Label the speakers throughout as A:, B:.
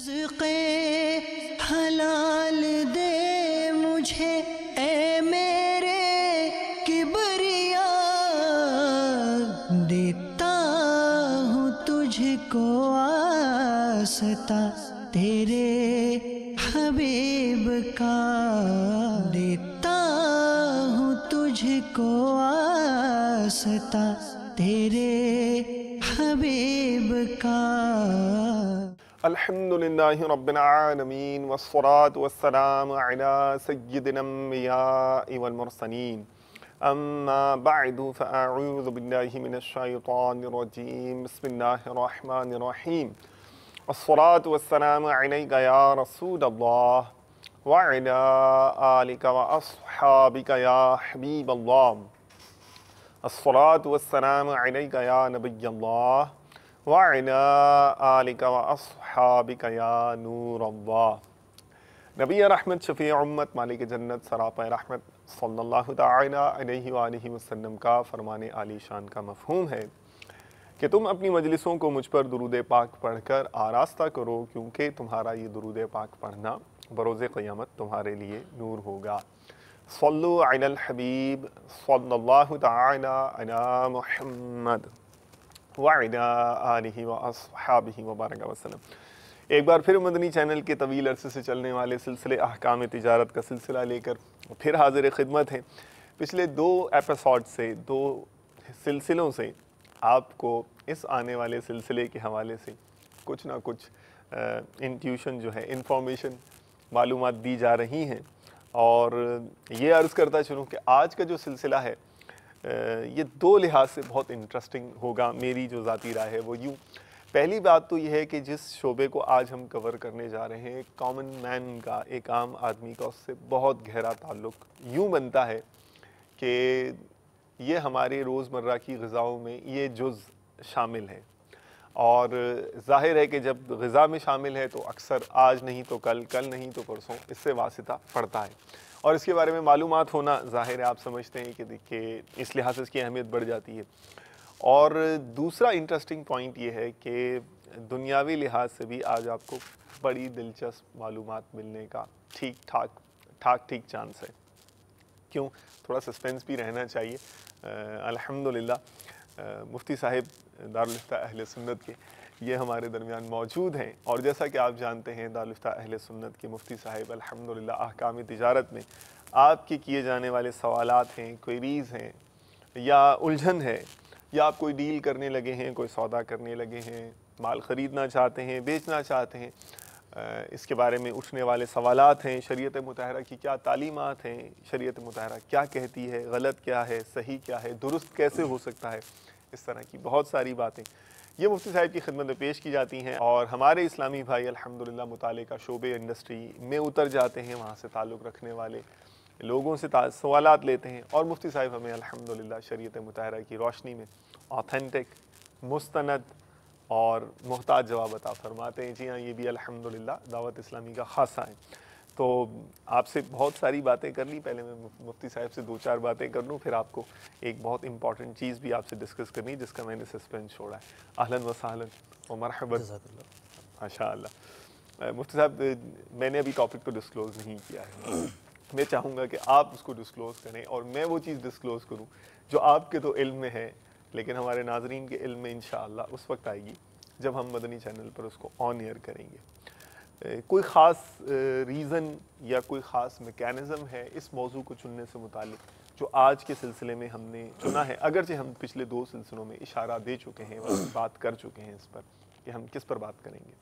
A: रिज़्क़े हलाल दे मुझे ए मेरे किबरिया, देता हूँ तुझको आस्ता तेरे हबीब का, देता हूँ तुझको आस्ता तेरे हबीब का।
B: अल्हम्दुलिल्लाहि रब्बिल आलमीन वस्सलातु वस्सलामु अला सय्यिदिल अंबियाइ वल मुरसलीन अम्मा बअदु फ़अऊज़ु बिल्लाहि मिनश शैतानिर रजीम बिस्मिल्लाहिर रहमानिर रहीम वस्सलातु वस्सलामु अलैका या रसूलल्लाह व अला आलिका व अस्हाबिका या हबीबल्लाह, अस्सलातु वस्सलामु अलैका या नबियल्लाह व अला आलिका व अस्हाबिका या नूरल्लाह। नबी रहमत शफ़ी उम्मत मालिक जन्नत सरापा रहमत सल्लल्लाहु तआला अलैहि व आलिहि वसल्लम का फरमाने आली शान का मफ़हूम है कि तुम अपनी मजलिसों को मुझ पर दुरूद पाक पढ़कर आरास्ता करो, क्योंकि तुम्हारा ये दुरूद पाक पढ़ना बरोज़े क़यामत तुम्हारे लिए नूर होगा। सल्लु अलल हबीब सल्लल्लाहु तआला अला मुहम्मद व अला आलिहि व अस्हाबिहि व बारक वसल्लम। एक बार फिर मदनी चैनल के तवील अरसे से चलने वाले सिलसिले अहकाम तिजारत का सिलसिला लेकर फिर हाजिर खिदमत है। पिछले दो एपिसोड से, दो सिलसिलों से आपको इस आने वाले सिलसिले के हवाले से कुछ ना कुछ इंट्यूशन जो है, इंफॉर्मेशन, मालूमात दी जा रही हैं। और ये अर्ज़ करता चलूँ कि आज का जो सिलसिला है ये दो लिहाज से बहुत इंटरेस्टिंग होगा। मेरी जो ज़ाती राय है वो यूँ, पहली बात तो यह है कि जिस शोबे को आज हम कवर करने जा रहे हैं, कॉमन मैन का, एक आम आदमी का उससे बहुत गहरा ताल्लुक़ यूँ बनता है कि ये हमारे रोज़मर्रा की ग़िज़ाओं में ये जुज़ शामिल है। और ज़ाहिर है कि जब ग़िज़ा में शामिल है तो अक्सर आज नहीं तो कल, कल नहीं तो परसों इससे वास्ता पड़ता है, और इसके बारे में मालूमात होना ज़ाहिर है, आप समझते हैं कि देखिए इस लिहाज से इसकी अहमियत बढ़ जाती है। और दूसरा इंटरेस्टिंग पॉइंट ये है कि दुनियावी लिहाज से भी आज आपको बड़ी दिलचस्प मालूमात मिलने का ठीक चांस है। क्यों, थोड़ा सस्पेंस भी रहना चाहिए। अल्हम्दुलिल्लाह मुफ्ती साहिब दारुल इफ्ता अहले सुन्नत के ये हमारे दरमियान मौजूद हैं, और जैसा कि आप जानते हैं दारुल इफ्ता अहले सुन्नत के मुफ्ती साहिब अल्हम्दुलिल्लाह अहकाम तिजारत में आपके किए जाने वाले सवालात हैं, क्वेरीज़ हैं या उलझन है, या आप कोई डील करने लगे हैं, कोई सौदा करने लगे हैं, माल ख़रीदना चाहते हैं, बेचना चाहते हैं, इसके बारे में उठने वाले सवालात हैं, शरीयत मुतहरा की क्या तालीमात हैं, शरीयत मुतहरा क्या कहती है, गलत क्या है, सही क्या है, दुरुस्त कैसे हो सकता है, इस तरह की बहुत सारी बातें ये मुफ्ती साहिब की खिदमत में पेश की जाती हैं। और हमारे इस्लामी भाई अल्हम्दुलिल्लाह मुताले का शोबे इंडस्ट्री में उतर जाते हैं, वहाँ से ताल्लुक़ रखने वाले लोगों से सवालात लेते हैं, और मुफ्ती साहिब हमें अल्हम्दुलिल्लाह शरीयत मुतहरा की रोशनी में ऑथेंटिक, मुस्तनद और मुहताज जवाब अता फरमाते हैं। जी हाँ, ये भी अल्हम्दुलिल्लाह दावत इस्लामी का ख़ासा है। तो आपसे बहुत सारी बातें कर ली, पहले मैं मुफ्ती साहिब से दो चार बातें कर लूँ, फिर आपको एक बहुत इंपॉर्टेंट चीज़ भी आपसे डिस्कस करनी, जिसका मैंने सस्पेंस छोड़ा है। अहलन व सहलन व मरहबन, माशाअल्लाह। मुफ्ती साहब, मैंने अभी टॉपिक तो डिस्क्लोज़ नहीं किया है, मैं चाहूँगा कि आप उसको डिस्क्लोज़ करें और मैं वो चीज़ डिस्क्लोज़ करूँ जो आपके तो इल्म में है, लेकिन हमारे नाज़रीन के इल्म में इंशाअल्लाह उस वक्त आएगी जब हम मदनी चैनल पर उसको ऑन एयर करेंगे। कोई ख़ास रीज़न या कोई ख़ास मैकेनिज़्म है इस मौजू को चुनने से मुतालिक जो आज के सिलसिले में हमने चुना है, अगरचे हम पिछले दो सिलसिलों में इशारा दे चुके हैं, बात कर चुके हैं इस पर कि हम किस पर बात करेंगे?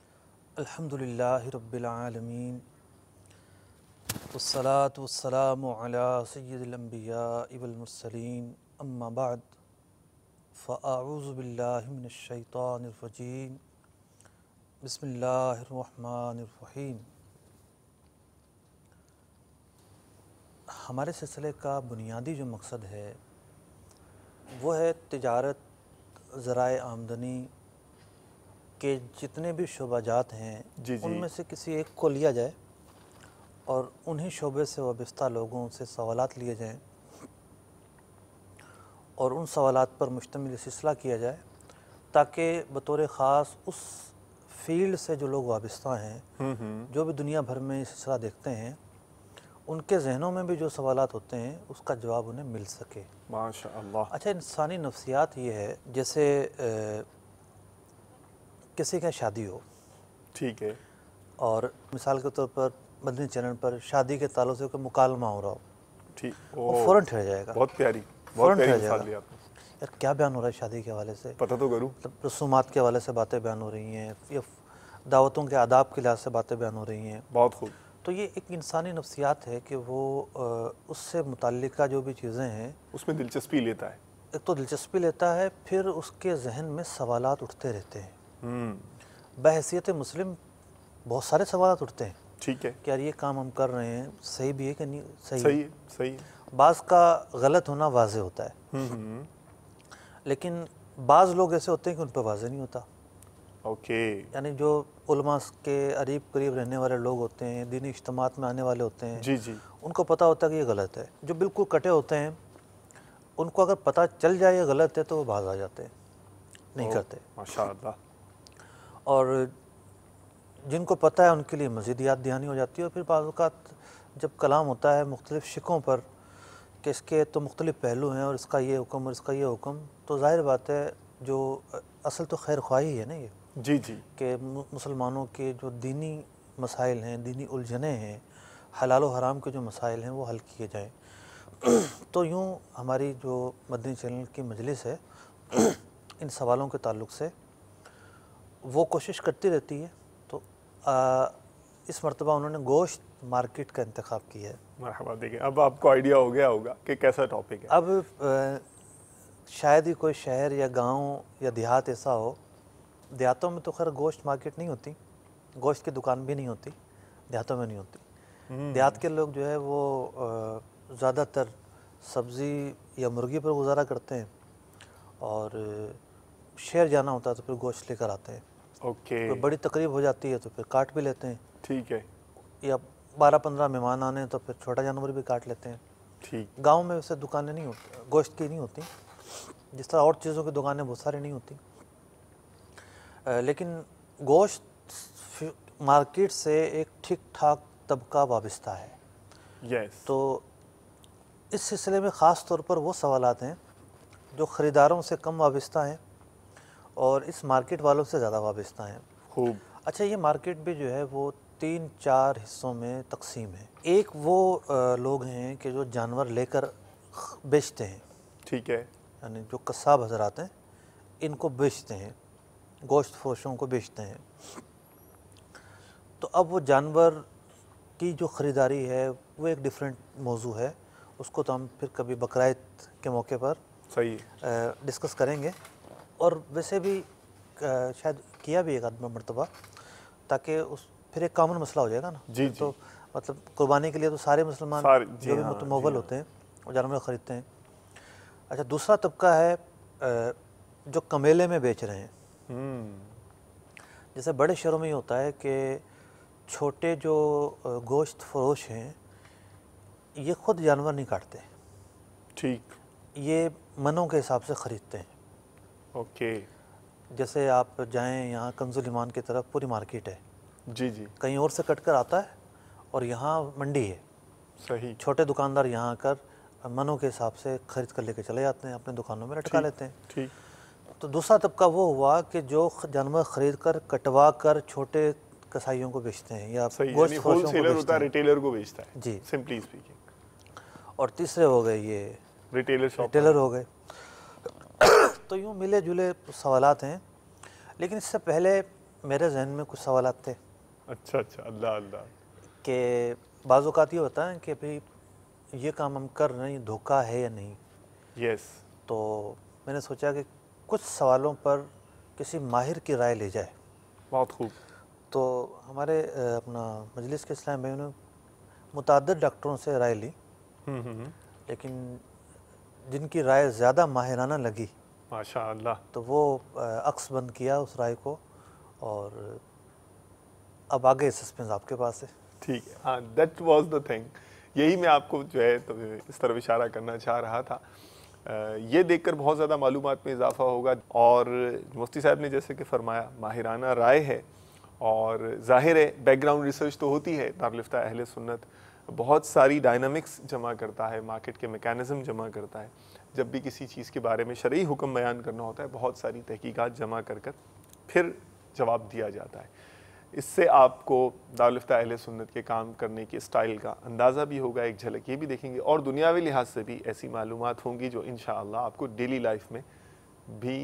C: अल्हम्दुलिल्लाहि रब्बिल आलमीन वस्सलातु वस्सलामु अला सय्यिदिल अंबियाइ वल मुरसलीन अम्मा बाद फ़अऊज़ु बिल्लाहि मिनश शैतानिर रजीम बिस्मिल्लाहिर रहमानिर रहीम। हमारे सिलसिले का बुनियादी जो मकसद है वो है तिजारत, ज़राए आमदनी के जितने भी शोबाजात हैं उनमें से किसी एक को लिया जाए और उन्हीं शोबे से वाबस्ता लोगों से सवालात लिए जाएं और उन सवालात पर मुश्तमिल सिलसिला किया जाए, ताकि बतौर ख़ास उस फील्ड से जो लोग वाबस्ता हैं, जो भी दुनिया भर में इस तरह देखते हैं, उनके जहनों में भी जो सवालात होते हैं उसका जवाब उन्हें मिल सके।
B: माशाअल्लाह।
C: अच्छा, इंसानी नफ्सियात ये है, जैसे किसी का शादी हो,
B: ठीक है,
C: और मिसाल के तौर पर मदनी चैनल पर शादी के ताल्लुक से कोई मुकालमा हो रहा हो,
B: ठीक,
C: वो फ़ौरन ठहर जाएगा।
B: बहुत प्यारी
C: फ़ौरन ठहर
B: मिसाल दी
C: जाएगा।
B: आपने।
C: यार क्या बयान हो रहा है शादी के हवाले से,
B: पता तो करूँ।
C: मतलब रसूमात के हवाले से बातें बयान हो रही हैं, या दावतों के आदाब के लिहाज से बातें बयान हो रही हैं।
B: बहुत खूब।
C: तो ये एक इंसानी नफ्सियात है कि वो उससे मुताल्लिका जो भी चीज़ें हैं
B: उसमें दिलचस्पी लेता है।
C: एक तो दिलचस्पी लेता है, फिर उसके जहन में सवालात उठते रहते हैं। बहैसियत मुस्लिम बहुत सारे सवालात उठते हैं।
B: ठीक है,
C: कि यार ये काम हम कर रहे हैं सही भी है कि नहीं सही
B: सही है, सही है।
C: बाज़ का गलत होना वाज़े होता है, लेकिन बाज़ लोग ऐसे होते हैं कि उन पर वाज़े नहीं होता।
B: ओके।
C: यानी जो उलमा के अरीब करीब रहने वाले लोग होते हैं, दीनी इज्तिमात में आने वाले होते हैं,
B: जी जी,
C: उनको पता होता है कि ये गलत है। जो बिल्कुल कटे होते हैं, उनको अगर पता चल जाए ये गलत है तो वो बाज आ जाते हैं, नहीं करते।
B: माशाअल्लाह।
C: और जिनको पता है उनके लिए मज़ीद याद दहानी हो जाती है। और फिर बाज़ औक़ात जब कलाम होता है मुख्तलिफ़ शिकों पर कि इसके तो मुख्तलिफ़ पहलू हैं और इसका ये हुक्म और इसका ये हुक्म, तो ज़ाहिर बात है जो असल तो खैर ख्वाही है ना ये,
B: जी जी,
C: कि मुसलमानों के जो दीनी मसाइल हैं, दीनी उलझने हैं, हलाल व हराम के जो मसाइल हैं वो हल किए जाएँ। तो यूँ हमारी जो मदनी चैनल की मजलिस है इन सवालों के ताल्लुक़ से वो कोशिश करती रहती है। तो इस मरतबा उन्होंने गोश्त मार्केट का इंतखाब किया है।
B: मरहबा। देखिए अब आपको आइडिया हो गया होगा कि कैसा टॉपिक है।
C: अब शायद ही कोई शहर या गांव या देहात ऐसा हो, देहातों में तो खैर गोश्त मार्केट नहीं होती, गोश्त की दुकान भी नहीं होती, देहातों में नहीं होती। देहात के लोग जो है वो ज़्यादातर सब्ज़ी या मुर्गी पर गुजारा करते हैं, और शहर जाना होता है तो फिर गोश्त लेकर आते हैं।
B: ओके,
C: तो बड़ी तकरीब हो जाती है तो फिर काट भी लेते हैं,
B: ठीक है,
C: या 12-15 मेहमान आने तो फिर छोटा जानवर भी काट लेते हैं।
B: ठीक।
C: गांव में वैसे दुकानें नहीं होती, गोश्त की नहीं होती, जिस तरह और चीज़ों की दुकानें बहुत सारी नहीं होती। लेकिन गोश्त मार्केट से एक ठीक ठाक तबका वाबस्ता है।
B: यस।
C: तो इस सिलसिले में ख़ास तौर पर वो सवालात हैं जो ख़रीदारों से कम वाबस्ता हैं और इस मार्केट वालों से ज़्यादा वाबस्ता हैं।
B: खूब।
C: अच्छा, ये मार्केट भी जो है वो 3-4 हिस्सों में तकसीम है। एक वो लोग हैं कि जो जानवर लेकर बेचते हैं,
B: ठीक है,
C: यानी जो कस्साब हज़रात हैं इनको बेचते हैं, गोश्त फरोशों को बेचते हैं। तो अब वो जानवर की जो ख़रीदारी है वो एक डिफरेंट मौजू है, उसको तो हम फिर कभी बकराईद के मौके पर
B: सही
C: डिस्कस करेंगे। और वैसे भी शायद किया भी एक आदमी मरतबा, ताकि उस फिर एक कॉमन मसला हो जाएगा ना।
B: जी
C: तो मतलब कुर्बानी के लिए तो सारे मुसलमान जो भी मुतमव्वल होते हैं वो जानवर ख़रीदते हैं। अच्छा, दूसरा तबका है जो कमेले में बेच रहे हैं। जैसे बड़े शहरों में ये होता है कि छोटे जो गोश्त फरोश हैं ये ख़ुद जानवर नहीं काटते,
B: ठीक,
C: ये मनों के हिसाब से ख़रीदते हैं।
B: ओके,
C: जैसे आप जाएं यहाँ कंजुल ईमान की तरफ, पूरी मार्केट है,
B: जी जी,
C: कहीं और से कट कर आता है और यहाँ मंडी है।
B: सही,
C: छोटे दुकानदार यहाँ आकर मनों के हिसाब से ख़रीद कर लेके चले जाते हैं, अपने दुकानों में लटका लेते हैं।
B: ठीक।
C: तो दूसरा तबका वो हुआ कि जो जानवर ख़रीद कर कटवा कर छोटे कसाईयों को बेचते हैं या गोश्त फरोशों को
B: होलसेलर होता
C: बेचते
B: है,
C: हैं।
B: रिटेलर को बेचता है,
C: जी।
B: Simply speaking.
C: और तीसरे हो गए ये
B: रिटेलर
C: हो गए। तो यूँ मिले जुले सवालात हैं, लेकिन इससे पहले मेरे जहन में कुछ सवालात थे।
B: अच्छा अच्छा, अल्लाह अल्लाह।
C: कि बाज़ औक़ात ये होता है कि भाई ये काम हम कर रहे हैं, ये धोखा है या नहीं।
B: यस।
C: तो मैंने सोचा कि कुछ सवालों पर किसी माहिर की राय ली जाए।
B: बहुत खूब।
C: तो हमारे अपना मजलिस के इस्लाम भाइयों ने मुतअद्दिद डॉक्टरों से राय ली, लेकिन जिनकी राय ज़्यादा माहिराना लगी
B: माशाअल्लाह,
C: तो वो अक्स बंद किया उस राय को, और अब आगे सस्पेंस आपके पास है।
B: ठीक है, हाँ, दैट वाज द थिंग। यही मैं आपको जो है तो इस तरफ इशारा करना चाह रहा था। ये देखकर बहुत ज़्यादा मालूमात में इजाफा होगा। और मुफ्ती साहब ने जैसे कि फरमाया माहिराना राय है, और ज़ाहिर है बैकग्राउंड रिसर्च तो होती है, दारुल-इफ्ता अहले सुन्नत बहुत सारी डायनामिक्स जमा करता है, मार्केट के मैकेनिज़्म जमा करता है। जब भी किसी चीज़ के बारे में शरई हुक्म बयान करना होता है, बहुत सारी तहकीकात जमा कर फिर जवाब दिया जाता है। इससे आपको दारुल-इफ्ता अहले सुन्नत के काम करने के स्टाइल का अंदाज़ा भी होगा, एक झलक ये भी देखेंगे, और दुनियावी लिहाज से भी ऐसी मालूमात होंगी जो इंशाअल्लाह आपको डेली लाइफ में भी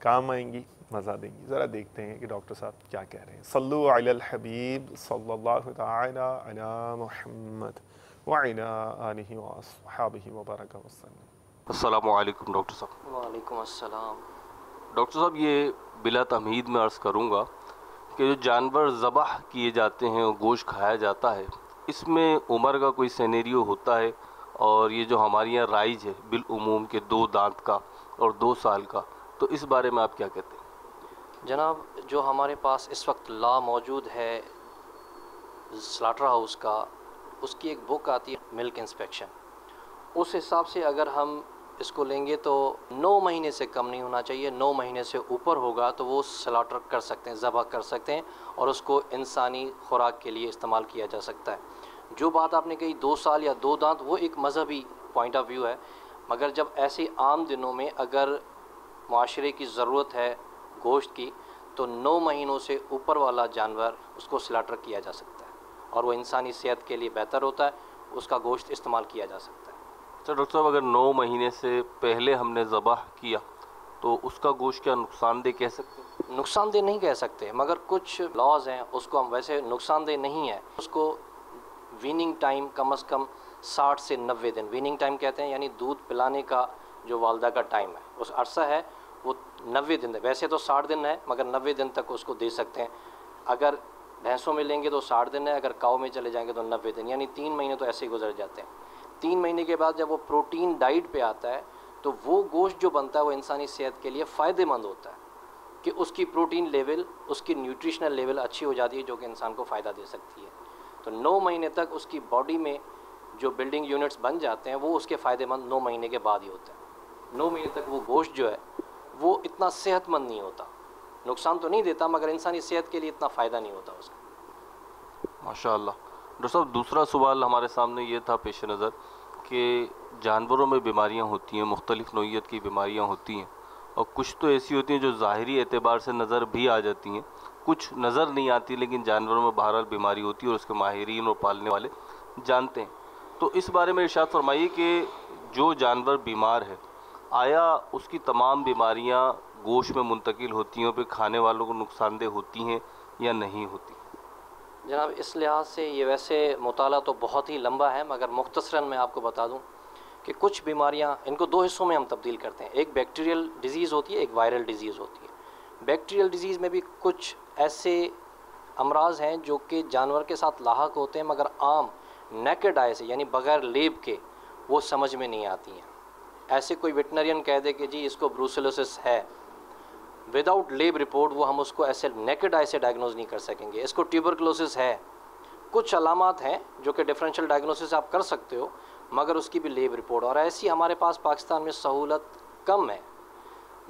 B: काम आएंगी, मज़ा देंगी। ज़रा देखते हैं कि डॉक्टर साहब क्या कह रहे हैं। सल्लु अलल हबीब सल्लल्लाहु तआला अला मुहम्मद व अला आलिहि व अस्हाबिहि व बारक वसल्लम।
D: अस्सलामु अलैकुम डॉक्टर साहब।
E: वालेकुम अस्सलाम।
D: डॉक्टर साहब, ये बिला तमहीद में अर्ज़ करूँगा कि जो जानवर ज़बह किए जाते हैं और गोश्त खाया जाता है, इसमें उम्र का कोई सिनेरियो होता है? और ये जो हमारे यहाँ राइज है बिलउमूम के 2 दांत का और 2 साल का, तो इस बारे में आप क्या कहते हैं?
E: जनाब, जो हमारे पास इस वक्त लॉ मौजूद है स्लाटर हाउस का, उसकी एक बुक आती है मिल्क इंस्पेक्शन। उस हिसाब से अगर हम इसको लेंगे तो 9 महीने से कम नहीं होना चाहिए। 9 महीने से ऊपर होगा तो वो स्लाटर कर सकते हैं, ज़बह कर सकते हैं और उसको इंसानी खुराक के लिए इस्तेमाल किया जा सकता है। जो बात आपने कही 2 साल या 2 दांत, वो एक मजहबी पॉइंट ऑफ व्यू है, मगर जब ऐसे आम दिनों में अगर माशरे की ज़रूरत है गोश्त की, तो 9 महीनों से ऊपर वाला जानवर उसको स्लाटर किया जा सकता है और वो इंसानी सेहत के लिए बेहतर होता है, उसका गोश्त इस्तेमाल किया जा सकता है।
D: तो डॉक्टर साहब, अगर 9 महीने से पहले हमने ज़बह किया तो उसका गोश्त क्या नुकसानदेह कह सकते हैं?
E: नुकसानदेह नहीं कह सकते, मगर कुछ लॉज हैं उसको हम वैसे नुकसानदेह नहीं है। उसको वीनिंग टाइम कम से कम 60 से 90 दिन वीनिंग टाइम कहते हैं, यानी दूध पिलाने का जो वालदा का टाइम है, उस अरसा है वो 90 दिन है। वैसे तो 60 दिन है, मगर 90 दिन तक उसको दे सकते हैं। अगर भैंसों में लेंगे तो 60 दिन है, अगर काऊ में चले जाएंगे तो 90 दिन, यानी 3 महीने तो ऐसे ही गुजर जाते हैं। 3 महीने के बाद जब वो प्रोटीन डाइट पे आता है तो वो गोश्त जो बनता है वो इंसानी सेहत के लिए फ़ायदेमंद होता है कि उसकी प्रोटीन लेवल, उसकी न्यूट्रिशनल लेवल अच्छी हो जाती है, जो कि इंसान को फ़ायदा दे सकती है। तो 9 महीने तक उसकी बॉडी में जो बिल्डिंग यूनिट्स बन जाते हैं वो उसके फ़ायदेमंद 9 महीने के बाद ही होता है। 9 महीने तक वो गोश्त जो है वो इतना सेहतमंद नहीं होता, नुकसान तो नहीं देता, मगर इंसानी सेहत के लिए इतना फ़ायदा नहीं होता उसका।
D: माशाअल्लाह। डॉक्टर साहब, दूसरा सवाल हमारे सामने ये था पेश नज़र कि जानवरों में बीमारियां होती हैं, मुख्तलिफ़ नौइयत की बीमारियां होती हैं, और कुछ तो ऐसी होती हैं जो ज़ाहिरी एतबार से नज़र भी आ जाती हैं, कुछ नज़र नहीं आती लेकिन जानवरों में बहरहाल बीमारी होती है और उसके माहिरीन और पालने वाले जानते हैं। तो इस बारे में इरशाद फरमाइए कि जो जानवर बीमार है, आया उसकी तमाम बीमारियां गोश्त में मुंतकिल होती हैं और फिर खाने वालों को नुकसानदेह होती हैं या नहीं होती?
E: जनाब, इस लिहाज से ये वैसे मुताला तो बहुत ही लंबा है, मगर मुख्तसरन मैं आपको बता दूं कि कुछ बीमारियां, इनको 2 हिस्सों में हम तब्दील करते हैं। एक बैक्टीरियल डिजीज़ होती है, एक वायरल डिजीज़ होती है। बैक्टीरियल डिजीज़ में भी कुछ ऐसे अमराज हैं जो कि जानवर के साथ लाहक होते हैं, मगर आम नेकेड आई से, यानी बग़ैर लेब के, वो समझ में नहीं आती हैं। ऐसे कोई वेटनरियन कह दे कि जी इसको ब्रूसेलोसिस है, विदाउट लेब रिपोर्ट वो हम उसको ऐसे नेकेड आई से डायग्नोज नहीं कर सकेंगे। इसको ट्यूबरकुलोसिस है, कुछ अलामात हैं जो कि डिफरेंशियल डायग्नोसिस आप कर सकते हो, मगर उसकी भी लेब रिपोर्ट, और ऐसी हमारे पास पाकिस्तान में सहूलत कम है।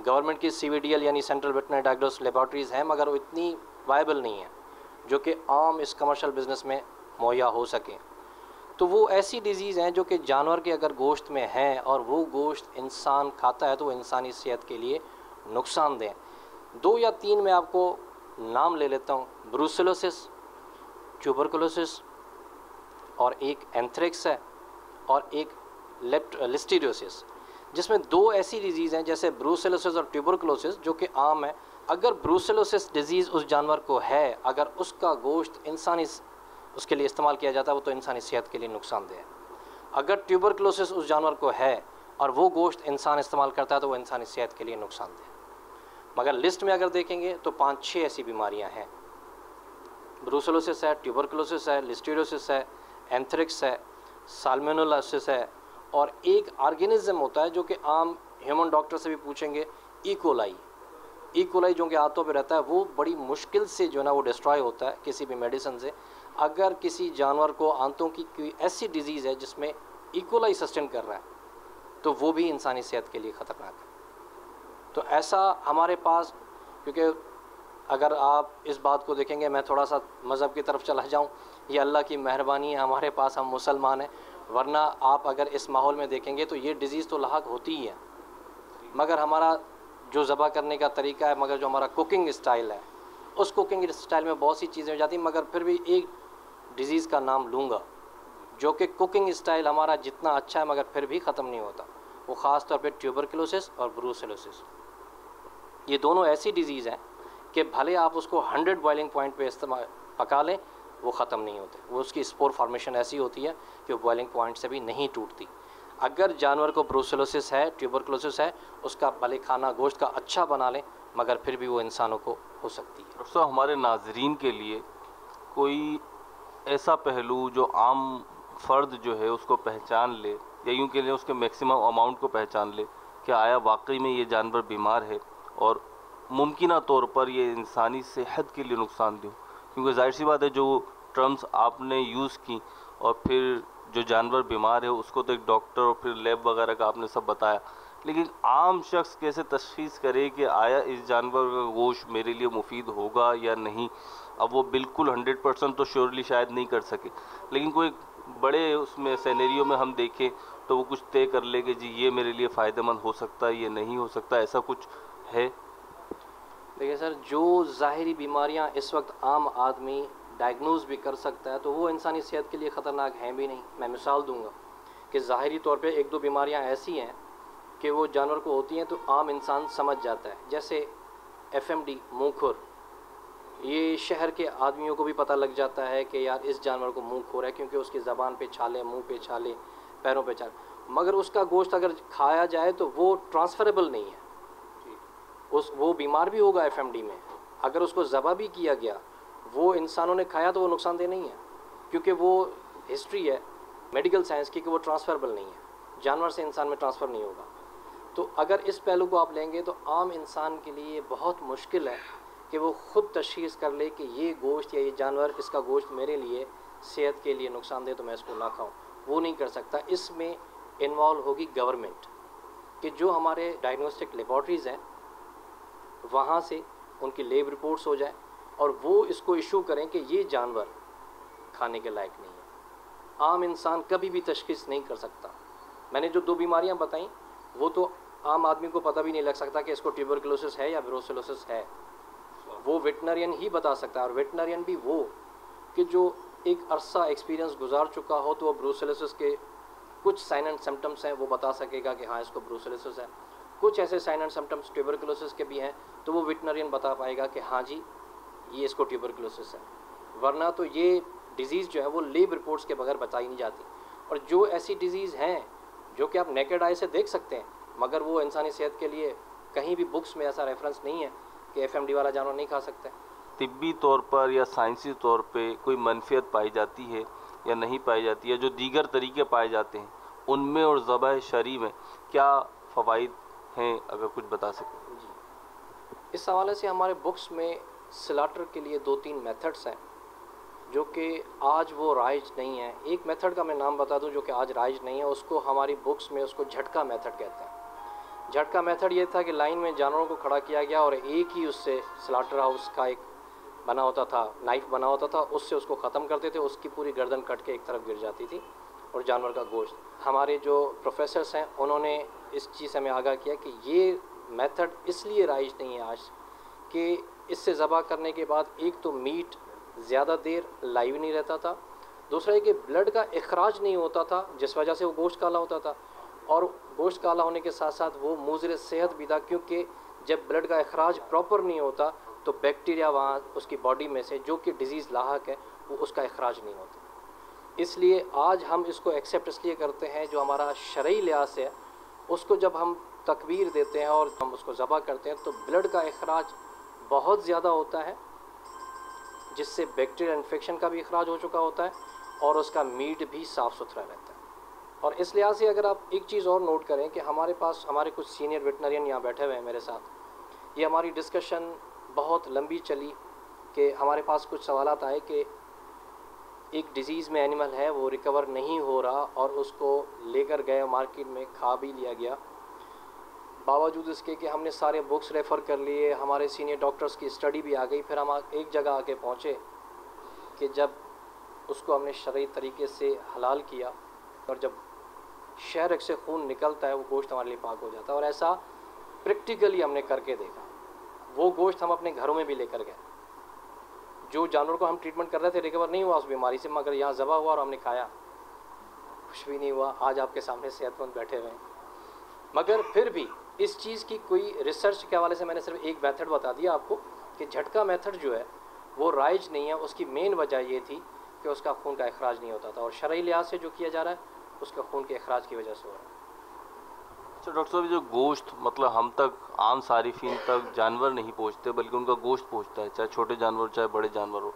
E: गवर्नमेंट की CVDL यानी सेंट्रल वेटनरी डायग्नोस्टिक लेबॉरेटरीज़ हैं, मगर वो इतनी वायबल नहीं है जो कि आम इस कमर्शियल बिज़नेस में मुहैया हो सकें। तो वो ऐसी डिज़ीज़ हैं जो कि जानवर के अगर गोश्त में हैं और वो गोश्त इंसान खाता है तो वो इंसानी सेहत के लिए नुकसानदेह। 2 या 3 मैं आपको नाम ले लेता हूँ। ब्रूसेलोसिस, ट्यूबरकुलोसिस, और एक एंथ्रेक्स है, और एक लिस्टीरियोसिस, जिसमें 2 ऐसी डिजीज़ हैं जैसे ब्रूसेलोसिस और ट्यूबरकुलोसिस जो कि आम है। अगर ब्रूसेलोसिस डिजीज़ उस जानवर को है, अगर उसका गोश्त इंसानी उसके लिए इस्तेमाल किया जाता है वो तो इंसानी सेहत के लिए नुकसानदेह है। अगर ट्यूबरकुलोसिस उस जानवर को है और वो गोश्त इंसान इस्तेमाल करता है तो वो इंसानी सेहत के लिए नुकसानदेह है। मगर लिस्ट में अगर देखेंगे तो 5-6 ऐसी बीमारियां हैं। ब्रूसेलोसिस है, ट्यूबरकुलोसिस है, लिस्टीरियोसिस है, एंथ्रेक्स है, साल्मोनेलासिस है, और एक ऑर्गेनिज्म होता है जो कि आम ह्यूमन डॉक्टर से भी पूछेंगे, इकोलाई जो कि आंतों पे रहता है, वो बड़ी मुश्किल से जो है ना वो डिस्ट्रॉय होता है किसी भी मेडिसिन से। अगर किसी जानवर को आंतों की कोई ऐसी डिजीज़ है जिसमें इकोलाई सस्टेन कर रहा है तो वो भी इंसानी सेहत के लिए ख़तरनाक है। तो ऐसा हमारे पास, क्योंकि अगर आप इस बात को देखेंगे, मैं थोड़ा सा मज़हब की तरफ चला जाऊँ, ये अल्लाह की मेहरबानी है हमारे पास, हम मुसलमान हैं, वरना आप अगर इस माहौल में देखेंगे तो ये डिज़ीज़ तो लाहक होती ही है, मगर हमारा जो ज़बह करने का तरीका है, मगर जो हमारा कुकिंग स्टाइल है, उस कुकिंग स्टाइल में बहुत सी चीज़ें हो जाती हैं। मगर फिर भी एक डिज़ीज़ का नाम लूँगा जो कि कुकिंग स्टाइल हमारा जितना अच्छा है मगर फिर भी ख़त्म नहीं होता, वो ख़ास तौर पे ट्यूबरकुलोसिस और ब्रूसेलोसिस। ये दोनों ऐसी डिज़ीज़ हैं कि भले आप उसको 100 बॉइलिंग पॉइंट पे इस्तेमाल पका लें, वो ख़त्म नहीं होते। वो उसकी स्पोर फॉर्मेशन ऐसी होती है कि वो बॉइलिंग पॉइंट से भी नहीं टूटती। अगर जानवर को ब्रूसेलोसिस है, ट्यूबरकुलोसिस है, उसका भले खाना गोश्त का अच्छा बना लें मगर फिर भी वो इंसानों को हो सकती है।
D: डॉक्टर साहब, हमारे नाजरीन के लिए कोई ऐसा पहलू जो आम फ़र्द जो है उसको पहचान ले, या यूँ के लिए उसके मैक्सिमम अमाउंट को पहचान ले कि आया वाकई में ये जानवर बीमार है और मुमकिन तौर पर ये इंसानी सेहत के लिए नुकसानदेह हो? क्योंकि जाहिर सी बात है, जो टर्म्स आपने यूज़ की और फिर जो जानवर बीमार है उसको तो एक डॉक्टर और फिर लैब वगैरह का आपने सब बताया, लेकिन आम शख्स कैसे तशख़ीस करे कि आया इस जानवर का गोश्त मेरे लिए मुफीद होगा या नहीं? अब वो बिल्कुल 100% तो श्योरली शायद नहीं कर सके, लेकिन कोई बड़े उसमें सिनेरियो में हम देखें तो वो कुछ तय कर ले कि जी ये मेरे लिए फ़ायदेमंद हो सकता है, ये नहीं हो सकता, ऐसा कुछ है?
E: देखिए सर, जो ज़ाहिरी बीमारियां इस वक्त आम आदमी डायग्नोज भी कर सकता है तो वो इंसानी सेहत के लिए ख़तरनाक हैं भी नहीं। मैं मिसाल दूंगा कि ज़ाहिरी तौर पे एक दो बीमारियां ऐसी हैं कि वो जानवर को होती हैं तो आम इंसान समझ जाता है, जैसे FMD मुँह खुर। ये शहर के आदमियों को भी पता लग जाता है कि यार इस जानवर को मुँह खुर है, क्योंकि उसकी ज़बान पे छाले, मुँह पे छाले, पैरों पे छाले, मगर उसका गोश्त अगर खाया जाए तो वो ट्रांसफरेबल नहीं है। वो बीमार भी होगा FMD में, अगर उसको ज़बह भी किया गया, वो इंसानों ने खाया तो वो नुकसानदेह नहीं है, क्योंकि वो हिस्ट्री है मेडिकल साइंस की कि वो ट्रांसफरेबल नहीं है, जानवर से इंसान में ट्रांसफ़र नहीं होगा। तो अगर इस पहलू को आप लेंगे तो आम इंसान के लिए बहुत मुश्किल है कि वो ख़ुद तशख़ीस कर ले कि ये गोश्त या ये जानवर, इसका गोश्त मेरे लिए सेहत के लिए नुकसानदेह तो मैं इसको ना खाऊं। वो नहीं कर सकता। इसमें इन्वॉल्व होगी गवर्नमेंट कि जो हमारे डायग्नोस्टिक लेबॉर्ट्रीज़ हैं वहाँ से उनकी लैब रिपोर्ट्स हो जाए और वो इसको इशू करें कि ये जानवर खाने के लायक नहीं है। आम इंसान कभी भी तशख़ीस नहीं कर सकता। मैंने जो दो बीमारियां बताई वो तो आम आदमी को पता भी नहीं लग सकता कि इसको ट्यूबरकुलोसिस है या ब्रूसेलोसिस है, वो वेटनरियन ही बता सकता है। और वेटनरियन भी वो कि जो एक अरसा एक्सपीरियंस गुजार चुका हो तो वो ब्रूसेलोसिस के कुछ साइन एंड सिम्टम्स हैं वो बता सकेगा कि हाँ इसको ब्रूसेलोसिस है। कुछ ऐसे साइन एंड सिम्टम्स ट्यूबरकुलोसिस के भी हैं तो वो वेटनरियन बता पाएगा कि हाँ जी ये इसको ट्यूबरकुलोसिस है, वरना तो ये डिज़ीज़ जो है वो लैब रिपोर्ट्स के बगैर बताई नहीं जाती। और जो ऐसी डिज़ीज़ हैं जो कि आप नेकेड आई से देख सकते हैं मगर वो इंसानी सेहत के लिए कहीं भी बुक्स में ऐसा रेफरेंस नहीं है कि FMD वाला जानवर नहीं खा सकते।
D: तिब्बी तौर पर या साइंसी तौर पे कोई मनफियत पाई जाती है या नहीं पाई जाती है? जो दीगर तरीके पाए जाते हैं उनमें और ज़बाह शरई में क्या फ़वाइद हैं, अगर कुछ बता सकें?
E: जी, इस हवाले से हमारे बुक्स में स्लाटर के लिए 2-3 मेथड्स हैं जो कि आज वो राइज नहीं है। एक मेथड का मैं नाम बता दूं जो कि आज राइज नहीं है, उसको हमारी बुक्स में उसको झटका मेथड कहते हैं। झटका मेथड ये था कि लाइन में जानवरों को खड़ा किया गया और एक ही उससे स्लाटर हाउस का एक बना होता था, नाइफ बना होता था, उससे उसको ख़त्म करते थे, उसकी पूरी गर्दन कट के एक तरफ गिर जाती थी और जानवर का गोश्त। हमारे जो प्रोफेसर्स हैं उन्होंने इस चीज़ से हमें आगाह किया कि ये मेथड इसलिए राइज नहीं है आज कि इससे ज़बह करने के बाद एक तो मीट ज़्यादा देर लाइव नहीं रहता था, दूसरा है कि ब्लड का इखराज नहीं होता था जिस वजह से वो गोश्त काला होता था, और गोश्त काला होने के साथ साथ वो मुज़र सेहत भी था क्योंकि जब ब्लड का इखराज प्रॉपर नहीं होता तो बैक्टीरिया वहाँ उसकी बॉडी में से जो कि डिज़ीज़ लाहक है वो उसका इखराज नहीं होता। इसलिए आज हम इसको एक्सेप्ट इसलिए करते हैं, जो हमारा शरई लिहाज से है उसको जब हम तकबीर देते हैं और हम उसको ज़बह करते हैं तो ब्लड का इखराज बहुत ज़्यादा होता है जिससे बैक्टीरियल इन्फेक्शन का भी इखराज हो चुका होता है और उसका मीट भी साफ़ सुथरा रहता है। और इस लिहाज से अगर आप एक चीज़ और नोट करें कि हमारे पास हमारे कुछ सीनियर वेटनरियन यहाँ बैठे हुए हैं मेरे साथ, ये हमारी डिस्कशन बहुत लंबी चली कि हमारे पास कुछ सवालात आए कि एक डिज़ीज़ में एनिमल है वो रिकवर नहीं हो रहा और उसको लेकर गए मार्केट में खा भी लिया गया। बावजूद इसके कि हमने सारे बुक्स रेफ़र कर लिए, हमारे सीनियर डॉक्टर्स की स्टडी भी आ गई, फिर हम एक जगह आके पहुँचे कि जब उसको हमने शरई तरीके से हलाल किया और जब शहर से खून निकलता है वो गोश्त हमारे लिए पाक हो जाता है। और ऐसा प्रैक्टिकली हमने करके देखा। वो गोश्त हम अपने घरों में भी लेकर गए। जो जानवर को हम ट्रीटमेंट कर रहे थे रिकवर नहीं हुआ उस बीमारी से, मगर यहाँ ज़बा हुआ और हमने खाया, कुछ भी नहीं हुआ। आज आपके सामने सेहतमंद बैठे हुए हैं। मगर फिर भी इस चीज़ की कोई रिसर्च के हवाले से मैंने सिर्फ एक मेथड बता दिया आपको कि झटका मेथड जो है वो राइज नहीं है। उसकी मेन वजह ये थी कि उसका खून का अखराज नहीं होता था, और शरई लिहाज से जो किया जा रहा है उसका खून के अखराज की वजह से हो रहा है।
D: अच्छा डॉक्टर साहब, जो गोश्त मतलब हम तक आम सारिफीन तक जानवर नहीं पहुँचते बल्कि उनका गोश्त पहुँचता है, चाहे छोटे जानवर चाहे बड़े जानवर हो,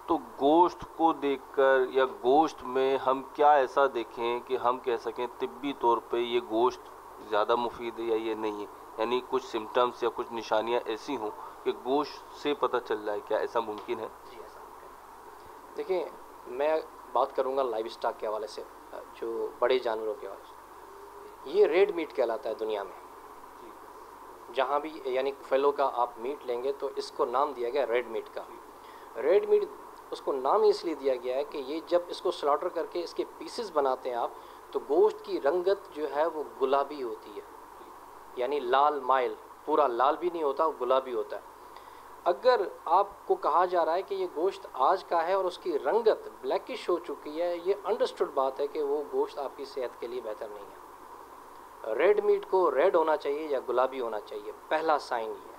D: तो गोश्त को देखकर या गोश्त में हम क्या ऐसा देखें कि हम कह सकें तिब्बी तौर पे ये गोश्त ज़्यादा मुफीद है या ये नहीं है? यानी कुछ सिम्टम्स या कुछ निशानियाँ ऐसी हों कि गोश्त से पता चल जाए, क्या ऐसा मुमकिन है?
E: जी ऐसा मुमकिन। देखिए, मैं बात करूँगा लाइव स्टॉक के हवाले से, जो बड़े जानवरों के हवाले से। ये रेड मीट कहलाता है दुनिया में। जहाँ भी यानी फेलो का आप मीट लेंगे तो इसको नाम दिया गया रेड मीट का। रेड मीट उसको नाम इसलिए दिया गया है कि ये जब इसको स्लॉटर करके इसके पीसेस बनाते हैं आप, तो गोश्त की रंगत जो है वो गुलाबी होती है, यानी लाल माइल, पूरा लाल भी नहीं होता, गुलाबी होता है। अगर आपको कहा जा रहा है कि ये गोश्त आज का है और उसकी रंगत ब्लैकिश हो चुकी है, ये अंडरस्टूड बात है कि वो गोश्त आपकी सेहत के लिए बेहतर नहीं है। रेड मीट को रेड होना चाहिए या गुलाबी होना चाहिए, पहला साइन ये है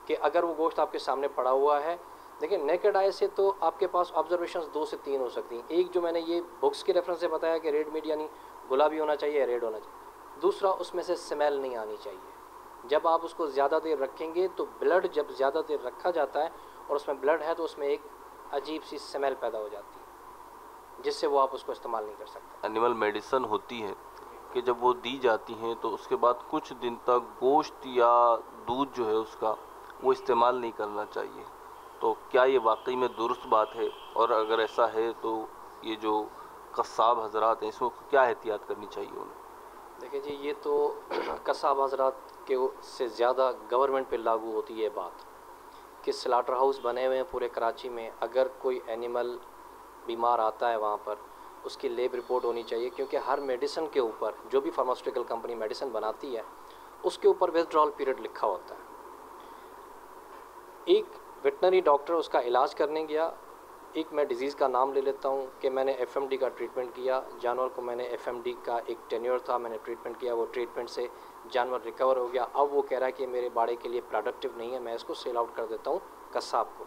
E: कि अगर वो गोश्त आपके सामने पड़ा हुआ है। देखिए, नेकेड आई से तो आपके पास ऑब्जर्वेशंस 2 से 3 हो सकती हैं। एक जो मैंने ये बुक्स के रेफरेंस से बताया कि रेड मीट यानी गुलाबी होना चाहिए या रेड होना चाहिए। दूसरा, उसमें से स्मेल नहीं आनी चाहिए। जब आप उसको ज़्यादा देर रखेंगे तो ब्लड जब ज़्यादा देर रखा जाता है और उसमें ब्लड है तो उसमें एक अजीब सी स्मेल पैदा हो जाती है, जिससे वो आप उसको इस्तेमाल नहीं कर सकते।
D: एनिमल मेडिसिन होती है कि जब वो दी जाती हैं तो उसके बाद कुछ दिन तक गोश्त या दूध जो है उसका वो इस्तेमाल नहीं करना चाहिए, तो क्या ये वाकई में दुरुस्त बात है? और अगर ऐसा है तो ये जो कस्साब हजरात हैं इसमें क्या एहतियात करनी चाहिए उन्हें?
E: देखिए जी, ये तो कसाब हजरात के से ज़्यादा गवर्नमेंट पे लागू होती है बात कि स्लाटर हाउस बने हुए हैं पूरे कराची में। अगर कोई एनिमल बीमार आता है वहाँ पर उसकी लैब रिपोर्ट होनी चाहिए, क्योंकि हर मेडिसिन के ऊपर, जो भी फार्मास्यूटिकल कंपनी मेडिसिन बनाती है उसके ऊपर विथड्रॉल पीरियड लिखा होता है। एक वेटनरी डॉक्टर उसका इलाज करने गया, एक मैं डिज़ीज़ का नाम ले लेता हूँ कि मैंने एफएमडी का ट्रीटमेंट किया, जानवर को मैंने एफएमडी का एक टेन्योर था, मैंने ट्रीटमेंट किया, वो ट्रीटमेंट से जानवर रिकवर हो गया। अब वो कह रहा है कि मेरे बाड़े के लिए प्रोडक्टिव नहीं है, मैं इसको सेल आउट कर देता हूँ कसाब को।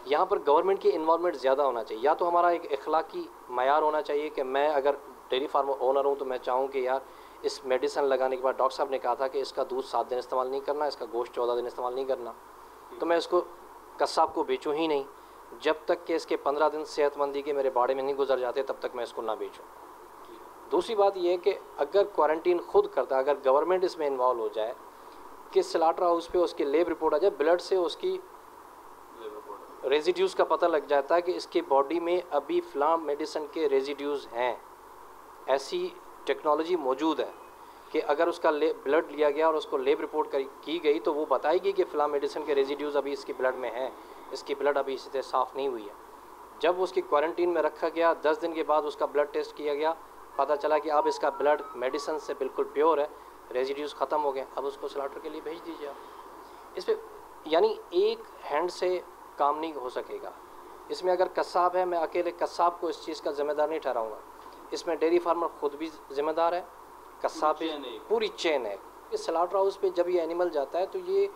E: यहाँ पर गवर्नमेंट की इन्वॉल्वमेंट ज़्यादा होना चाहिए। या तो हमारा एक अखलाकी मयार होना चाहिए कि मैं अगर डेयरी फार्म ओनर हूँ तो मैं चाहूँ कि यार इस मेडिसिन लगाने के बाद डॉक्टर साहब ने कहा था कि इसका दूध 7 दिन इस्तेमाल नहीं करना, इसका गोश्त 14 दिन इस्तेमाल नहीं करना, तो मैं इसको कसाब को बेचूँ ही नहीं। जब तक कि इसके 15 दिन सेहतमंदी के मेरे बाड़े में नहीं गुजर जाते तब तक मैं इसको ना बेचूँ। दूसरी बात यह है कि अगर क्वारंटीन खुद करता, अगर गवर्नमेंट इसमें इन्वॉल्व हो जाए कि स्लाटर हाउस पे उसकी लैब रिपोर्ट आ जाए, ब्लड से उसकी रेजिड्यूज़ का पता लग जाता है कि इसकी बॉडी में अभी फ़लाँ मेडिसिन के रेजिड्यूज़ हैं। ऐसी टेक्नोलॉजी मौजूद है कि अगर उसका ब्लड लिया गया और उसको लैब रिपोर्ट की गई तो वो बताएगी कि फ़लाँ मेडिसिन के रेजिड्यूज़ अभी इसकी ब्लड में हैं, इसकी ब्लड अभी इससे साफ़ नहीं हुई है। जब उसकी क्वारंटीन में रखा गया, 10 दिन के बाद उसका ब्लड टेस्ट किया गया, पता चला कि अब इसका ब्लड मेडिसिन से बिल्कुल प्योर है, रेजिड्यूज़ ख़त्म हो गए, अब उसको स्लाटर के लिए भेज दीजिए आप। इस पर यानी एक हैंड से काम नहीं हो सकेगा। इसमें अगर कसाब है, मैं अकेले कसाब को इस चीज़ का ज़िम्मेदार नहीं ठहराऊँगा, इसमें डेयरी फार्मर ख़ुद भी ज़िम्मेदार है, कसाब भी, पूरी चेन है। इस स्लाटर हाउस पे जब ये एनिमल जाता है तो ये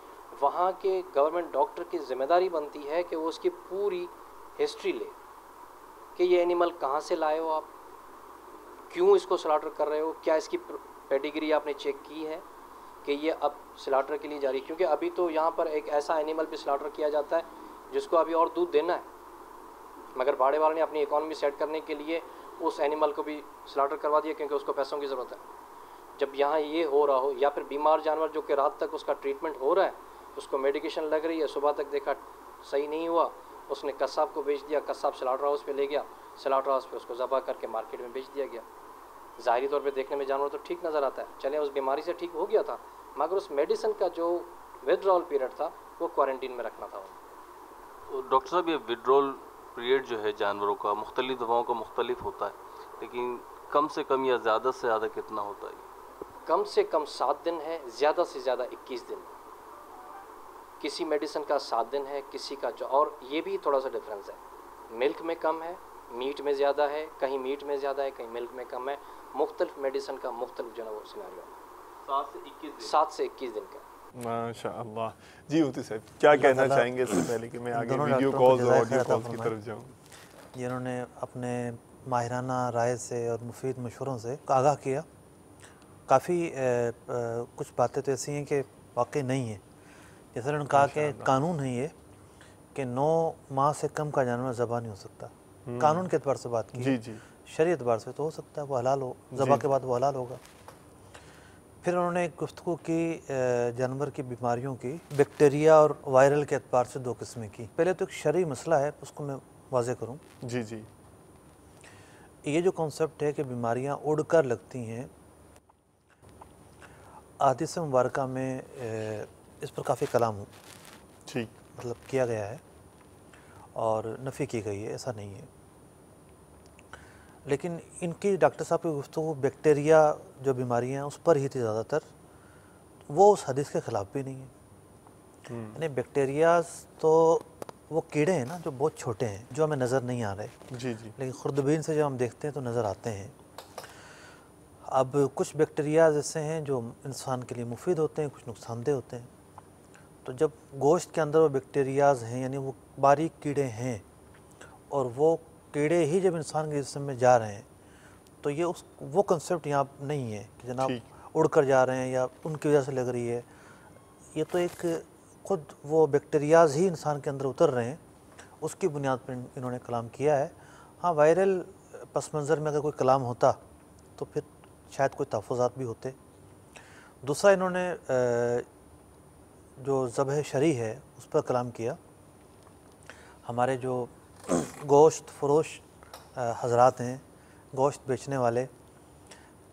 E: वहाँ के गवर्नमेंट डॉक्टर की ज़िम्मेदारी बनती है कि वो उसकी पूरी हिस्ट्री ले कि ये एनिमल कहाँ से लाए हो आप, क्यों इसको स्लाटर कर रहे हो, क्या इसकी पेडिग्री आपने चेक की है कि ये अब स्लाटर के लिए जा रही है। क्योंकि अभी तो यहाँ पर एक ऐसा एनिमल भी स्लाटर किया जाता है जिसको अभी और दूध देना है, मगर बाड़े वाले ने अपनी इकॉनमी सेट करने के लिए उस एनिमल को भी स्लाटर करवा दिया क्योंकि उसको पैसों की ज़रूरत है। जब यहाँ ये हो रहा हो, या फिर बीमार जानवर जो कि रात तक उसका ट्रीटमेंट हो रहा है, उसको मेडिकेशन लग रही है, सुबह तक देखा सही नहीं हुआ, उसने कसाब को बेच दिया, कसाब स्लाटर हाउस पे ले गया, स्लाटर हाउस पे उसको ज़बह करके मार्केट में बेच दिया गया। ज़ाहिरी तौर पे देखने में जानवर तो ठीक नज़र आता है, चले उस बीमारी से ठीक हो गया था, मगर उस मेडिसिन का जो विड्रॉल पीरियड था वो क्वारंटीन में रखना था उन्हें।
D: डॉक्टर साहब, ये विड्रॉल पीरियड जो है जानवरों का मुख्तलिफ दवाओं का मुख्तलिफ होता है, लेकिन कम से कम या ज़्यादा से ज़्यादा कितना होता है?
E: कम से कम 7 दिन है, ज़्यादा से ज़्यादा 21 दिन। किसी मेडिसिन का 7 दिन है, किसी का जो, और ये भी थोड़ा सा डिफरेंस है, मिल्क में कम है, मीट में ज़्यादा है, कहीं मीट में ज़्यादा है, कहीं मिल्क में कम है। मुख्तलिफ मेडिसिन का मुख्तलिफ जो है वो सिनेरियो है। 7 से 21 दिन का।
B: माशाअल्लाह। जी मुफ्ती साहब, क्या कहना चाहेंगे इससे पहले कि मैं आगे वीडियो कॉल्स और ऑडियो कॉल्स की तरफ जाऊँ?
C: जिन्होंने अपने माहिराना राय से और मुफीद मशवरों से आगाह किया। काफ़ी कुछ बातें तो ऐसी हैं कि वाकई नहीं है। जैसे उन्होंने कहा कि कानून है ये कि 9 माह से कम का जानवर ज़बा नहीं हो सकता। कानून के एतबार से बात की,
B: जी जी,
C: शरीयत एतबार से तो हो सकता है, वो हलाल हो, ज़बा के बाद वो हलाल होगा। फिर उन्होंने गुफ्तगू की जानवर की बीमारियों की, बैक्टीरिया और वायरल के एतबार से 2 किस्में की। पहले तो एक शरई मसला है, उसको मैं वाज़े करूँ।
B: जी जी,
C: ये जो कॉन्सेप्ट है कि बीमारियां उड़कर लगती हैं, अहादीस मुबारका में इस पर काफ़ी कलाम
B: ठीक,
C: मतलब किया गया है और नफ़ी की गई है, ऐसा नहीं है। लेकिन इनकी डॉक्टर साहब की गुफ्तगू बैक्टीरिया जो बीमारियां हैं उस पर ही थी ज़्यादातर, वो उस हदीस के ख़िलाफ़ भी नहीं है। यानी बैक्टीरियाज तो वो कीड़े हैं ना जो बहुत छोटे हैं, जो हमें नज़र नहीं आ रहे,
B: जी जी,
C: लेकिन खुर्दबीन से जब हम देखते हैं तो नज़र आते हैं। अब कुछ बैक्टीरियाज ऐसे हैं जो इंसान के लिए मुफीद होते हैं, कुछ नुकसानदेह होते हैं। तो जब गोश्त के अंदर वो बैक्टीरियाज हैं, यानी वो बारीक कीड़े हैं, और वो कीड़े ही जब इंसान के जिस्म में जा रहे हैं, तो ये वो कंसेप्ट यहाँ नहीं है कि जनाब उड़ कर जा रहे हैं या उनकी वजह से लग रही है। ये तो एक खुद वो बैक्टीरियाज ही इंसान के अंदर उतर रहे हैं, उसकी बुनियाद पर इन्होंने कलाम किया है। हाँ, वायरल पस मंज़र में अगर कोई कलाम होता तो फिर शायद कोई तहफ़्फ़ुज़ात भी होते। दूसरा, इन्होंने जो ज़बह शरी है उस पर कलाम किया। हमारे जो गोश्त फरोश हज़रात हैं, गोश्त बेचने वाले,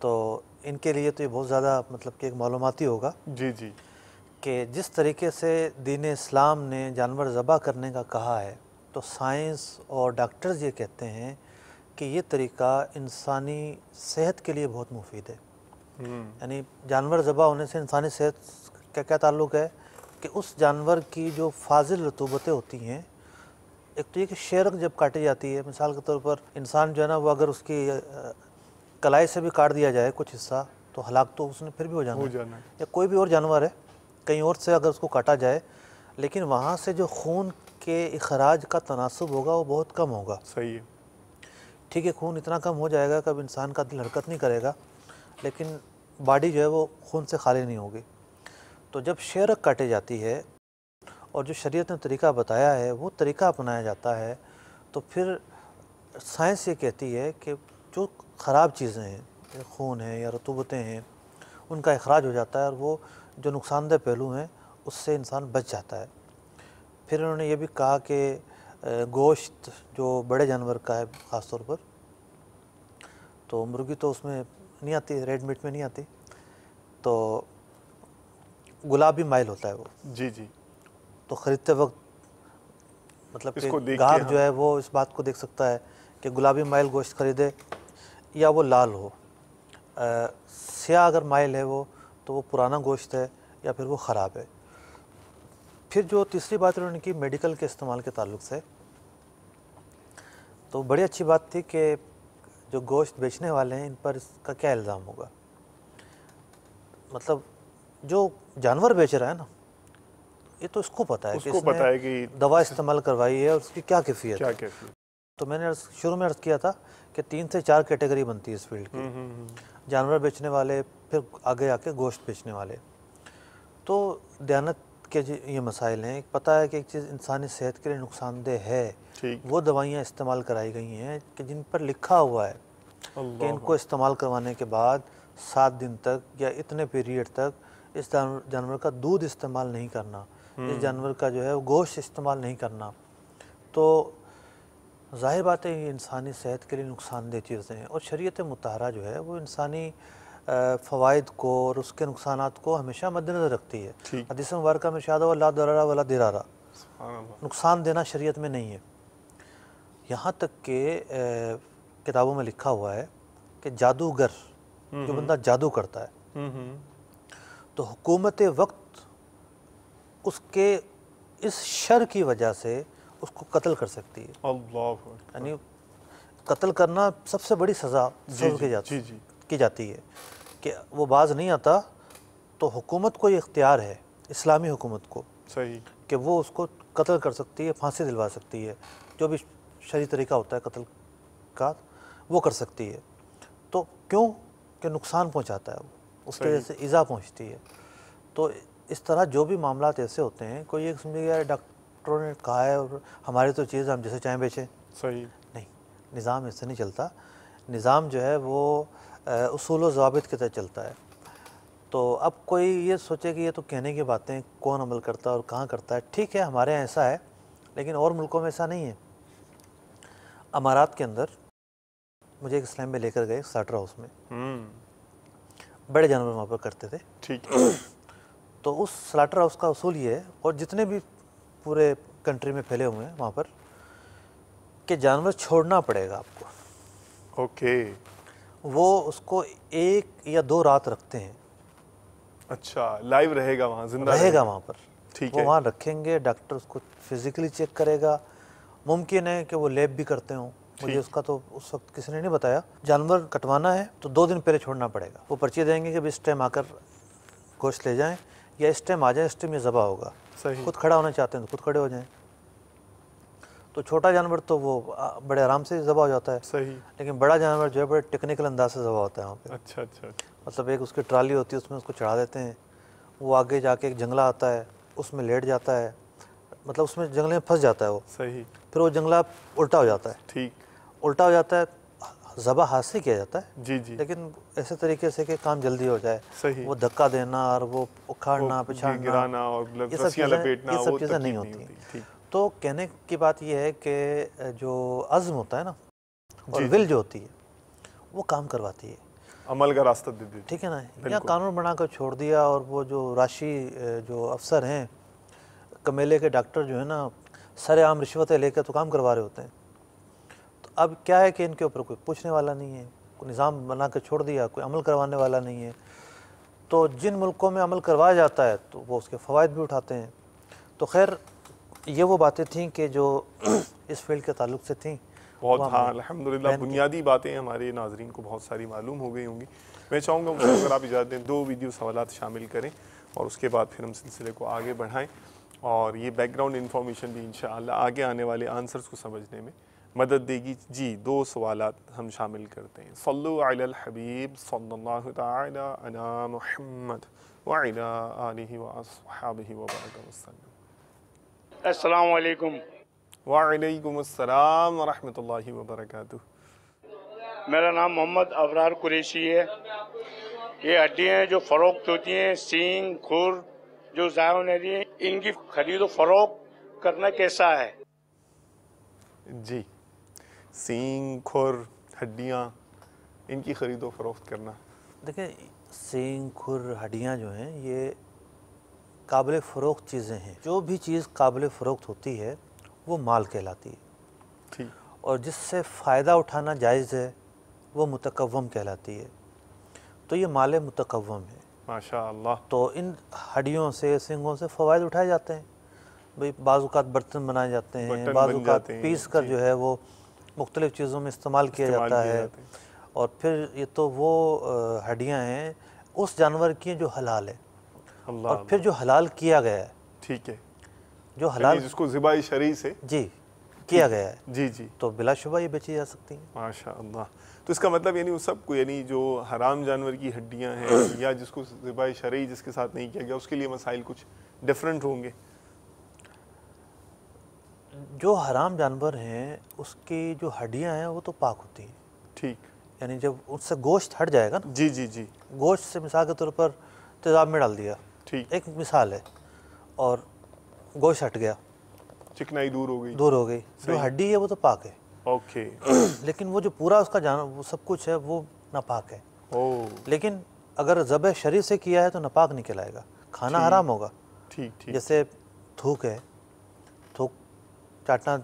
C: तो इनके लिए तो ये बहुत ज़्यादा मतलब कि एक मालूमाती होगा
B: जी जी,
C: कि जिस तरीके से दीन इस्लाम ने जानवर ज़बह करने का कहा है, तो साइंस और डॉक्टर्स ये कहते हैं कि ये तरीका इंसानी सेहत के लिए बहुत मुफीद है। यानी जानवर ज़बह होने से इंसानी सेहत का क्या ताल्लुक़ है कि उस जानवर की जो फाजिल रतूबतें होती हैं, एक तो ये कि शेरक जब काटी जाती है, मिसाल के तौर पर इंसान जो है ना, वो अगर उसकी कलाई से भी काट दिया जाए कुछ हिस्सा, तो हलाक तो उसने फिर भी हो जाना है। या कोई भी और जानवर है, कहीं और से अगर उसको काटा जाए, लेकिन वहाँ से जो खून के इखराज का तनासुब होगा वो बहुत कम होगा।
B: सही है,
C: ठीक है, खून इतना कम हो जाएगा कि अब इंसान का दिल हरकत नहीं करेगा, लेकिन बॉडी जो है वो खून से खाली नहीं होगी। तो जब शेरक काटी जाती है और जो शरीयत ने तरीका बताया है वो तरीका अपनाया जाता है, तो फिर साइंस ये कहती है कि जो ख़राब चीज़ें हैं, खून है या रतूबतें हैं, उनका इखराज हो जाता है और वो जो नुकसानदेह पहलू हैं उससे इंसान बच जाता है। फिर उन्होंने ये भी कहा कि गोश्त जो बड़े जानवर का है ख़ास तौर पर, तो मुर्गी तो उसमें नहीं आती, रेड मीट में नहीं आती, तो गुलाबी माइल होता है वो।
B: जी जी,
C: तो ख़रीदते वक्त मतलब कि ग्राहक जो है वो इस बात को देख सकता है कि गुलाबी माइल गोश्त ख़रीदे या वो लाल हो। स्याह अगर माइल है वो, तो वो पुराना गोश्त है या फिर वो ख़राब है। फिर जो तीसरी बात उन्होंने की मेडिकल के इस्तेमाल के ताल्लुक़ से, तो बड़ी अच्छी बात थी कि जो गोश्त बेचने वाले हैं इन पर इसका क्या इल्ज़ाम होगा। मतलब जो जानवर बेच रहा है ना, ये तो इसको पता है कि इसने दवा इस्तेमाल करवाई है और उसकी क्या कैफियत है। तो मैंने शुरू में अर्ज़ किया था कि 3 से 4 कैटेगरी बनती है इस फील्ड की, जानवर बेचने वाले, फिर आगे आके गोश्त बेचने वाले। तो दयानत के ये मसाइल हैं। पता है कि एक चीज़ इंसानी सेहत के लिए नुकसानदेह है, वो दवाइयाँ इस्तेमाल कराई गई हैं कि जिन पर लिखा हुआ है कि इनको इस्तेमाल करवाने के बाद 7 दिन तक या इतने पीरियड तक इस जानवर का दूध इस्तेमाल नहीं करना, इस जानवर का जो है वो गोश्त इस्तेमाल नहीं करना। तो ज़ाहिर बात है ये इंसानी सेहत के लिए नुकसानदेह चीज़ें हैं, और शरीयत मुतहरा जो है वो इंसानी फ़वाइद को और उसके नुकसानात को हमेशा मद्देनज़र रखती है। हदीस मुबारक में इरशाद हुआ ला दरारा वला दिरारा, नुकसान देना शरीयत में नहीं है। यहाँ तक कि किताबों में लिखा हुआ है कि जादूगर जो बंदा जादू करता है तो हुकूमत वक्त उसके इस शर की वजह से उसको कत्ल कर सकती है। यानी कत्ल करना सबसे बड़ी सज़ा की जाती है कि वो बाज नहीं आता तो हुकूमत को ये इख्तियार है, इस्लामी हुकूमत को,
B: सही, कि
C: वो उसको कत्ल कर सकती है, फांसी दिलवा सकती है, जो भी शरई तरीका होता है कत्ल का वो कर सकती है। तो क्यों कि नुकसान पहुंचाता है वो, उसके वजह से इज़ा पहुंचती है। तो इस तरह जो भी मामलात ऐसे होते हैं, कोई एक समझ गया डॉक्टरों ने कहा है और हमारी तो चीज़ हम जैसे चाहें बेचें,
B: सही
C: नहीं, निज़ाम ऐसे नहीं चलता। निज़ाम जो है वो उसूल व ज़वाबित की तरह चलता है। तो अब कोई ये सोचे कि ये तो कहने की बातें, कौन अमल करता है और कहाँ करता है, ठीक है हमारे यहाँ ऐसा है लेकिन और मुल्कों में ऐसा नहीं है। अमारात के अंदर मुझे एक इस्लाम में लेकर गए स्लाटर हाउस में, बड़े जानवर वहाँ पर करते थे,
B: ठीक है।
C: तो उस स्लाटर हाउस का उसूल ये है, और जितने भी पूरे कंट्री में फैले हुए हैं वहाँ पर, कि जानवर छोड़ना पड़ेगा आपको।
B: ओके।
C: वो उसको 1 या 2 रात रखते हैं।
B: अच्छा, लाइव रहेगा वहाँ, जिंदा
C: रहेगा वहाँ पर,
B: ठीक
C: है।
B: वो
C: वहाँ रखेंगे, डॉक्टर उसको फिजिकली चेक करेगा, मुमकिन है कि वो लैब भी करते हों, मुझे उसका तो उस वक्त किसी ने नहीं बताया। जानवर कटवाना है तो 2 दिन पहले छोड़ना पड़ेगा। वो पर्ची देंगे कि इस टाइम आकर गोश्त ले जाएं, या इस टाइम आ जाए, इस टाइम ये ज़बह होगा। खुद खड़ा होना चाहते हैं तो खुद खड़े हो जाएं। तो छोटा जानवर तो वो बड़े आराम से ज़बह हो जाता है,
B: सही,
C: लेकिन बड़ा जानवर जो है बड़े टेक्निकल अंदाज से ज़बह होता है वहाँ पे।
B: अच्छा अच्छा,
C: मतलब एक उसकी ट्राली होती है, उसमें उसको चढ़ा देते हैं, वो आगे जाके एक जंगला आता है, उसमें लेट जाता है, मतलब उसमें जंगले में फंस जाता है वो,
B: सही,
C: फिर वो जंगला उल्टा हो जाता है,
B: ठीक,
C: उल्टा हो जाता है, ज़बह हाथ से किया जाता है,
B: जी जी,
C: लेकिन ऐसे तरीके से कि काम जल्दी हो जाए।
B: सही,
C: वो धक्का देना और वो उखाड़ना, पिछाड़ना
B: और
C: ये सब चीज़ें नहीं होती। तो कहने की बात ये है कि जो अज़्म होता है ना, और विल जो होती है वो काम करवाती है,
B: अमल का रास्ता दे देती,
C: ठीक है ना। या कानून बनाकर छोड़ दिया, और वो जो राशि जो अफसर हैं, कमेले के डॉक्टर जो है ना, सरेआम रिश्वतें लेकर तो काम करवा रहे होते हैं। तो अब क्या है कि इनके ऊपर कोई पूछने वाला नहीं है, कोई निज़ाम बना कर छोड़ दिया, कोई अमल करवाने वाला नहीं है। तो जिन मुल्कों में अमल करवाया जाता है तो वो उसके फ़वाइद भी उठाते हैं। तो खैर ये वो बातें थीं कि जो इस फील्ड के ताल्लुक से थीं।
B: बहुत, हाँ अल्हम्दुलिल्लाह, बुनियादी बातें हमारे नाजरीन को बहुत सारी मालूम हो गई होंगी। मैं चाहूँगा अगर आप इजाज़त दें 2 वीडियो सवालात शामिल करें और उसके बाद फिर हम सिलसिले को आगे बढ़ाएं, और ये बैकग्राउंड इन्फॉर्मेशन भी इंशाअल्लाह आगे आने वाले आंसर्स को समझने में मदद देगी। जी, 2 सवालात हम शामिल करते हैं। सल्लु अलल हबीब सल्लल्लाहु तआला अला मुहम्मद व अला आलिहि व अस्हाबिहि व बारक वसल्लम।
F: अस्सलाम वालेकुम।
B: वालेकुम अस्सलाम व रहमतुल्लाहि व बरकातुहू।
F: मेरा नाम मोहम्मद अबरार कुरैशी है। ये हड्डियाँ जो फ़रोख्त होती हैं, सींग, खुर जो ज़ाया होने दी, इनकी खरीदो फ़रोख्त करना कैसा है?
B: जी, सींग, खुर, हड्डियाँ, इनकी ख़रीदो फ़रोख्त करना,
C: देखिए सींग, खुर, हड्डियाँ जो हैं ये काबिल फ़रोख्त चीज़ें हैं। जो भी चीज़ काबिल फ़रोख्त होती है वो माल कहलाती है,
B: ठीक,
C: और जिससे फ़ायदा उठाना जायज़ है वो मुतकव्वम कहलाती है। तो ये माल मुतकव्वम है,
B: माशाअल्लाह।
C: तो इन हड्डियों से, सींगों से फ़वाइद उठाए जाते हैं। भाई बाज़ औक़ात बर्तन बनाए जाते हैं, बाज़ औक़ात पीस कर जो है वो मुख्तलिफ़ चीज़ों में इस्तेमाल किया जाता है। और फिर ये तो वो हड्डियाँ हैं उस जानवर की जो हलाल है, और फिर जो हलाल किया गया है,
B: ठीक है,
C: जो हलाल
B: जिसको ज़िबाई शरई से
C: जी किया गया है,
B: जी जी,
C: तो बिलाशुबा ये बेची जा सकती हैं।
B: माशाअल्लाह। तो इसका मतलब यानी उस सबको, यानी जो हराम जानवर की हड्डियां हैं या जिसको ज़िबाई शरई जिसके साथ नहीं किया गया, उसके लिए मसाइल कुछ डिफरेंट होंगे।
C: जो हराम जानवर हैं उसकी जो हड्डियां हैं वो तो पाक होती हैं,
B: ठीक,
C: यानी जब उससे गोश्त हट जाएगा ना,
B: जी जी जी,
C: गोश्त से मिसाल के तौर पर तेज़ाब में डाल दिया,
B: ठीक,
C: एक मिसाल है, और गोश्त हट गया,
B: चिकनाई दूर हो गई,
C: जो हड्डी है वो तो पाक है,
B: ओके।
C: लेकिन वो जो पूरा उसका वो सब कुछ है वो नापाक है। लेकिन अगर ज़बह शरीर से किया है तो नापाक नहीं कहलाएगा, खाना हराम होगा।
B: ठीक ठीक।
C: जैसे थूक है, थूक चाटना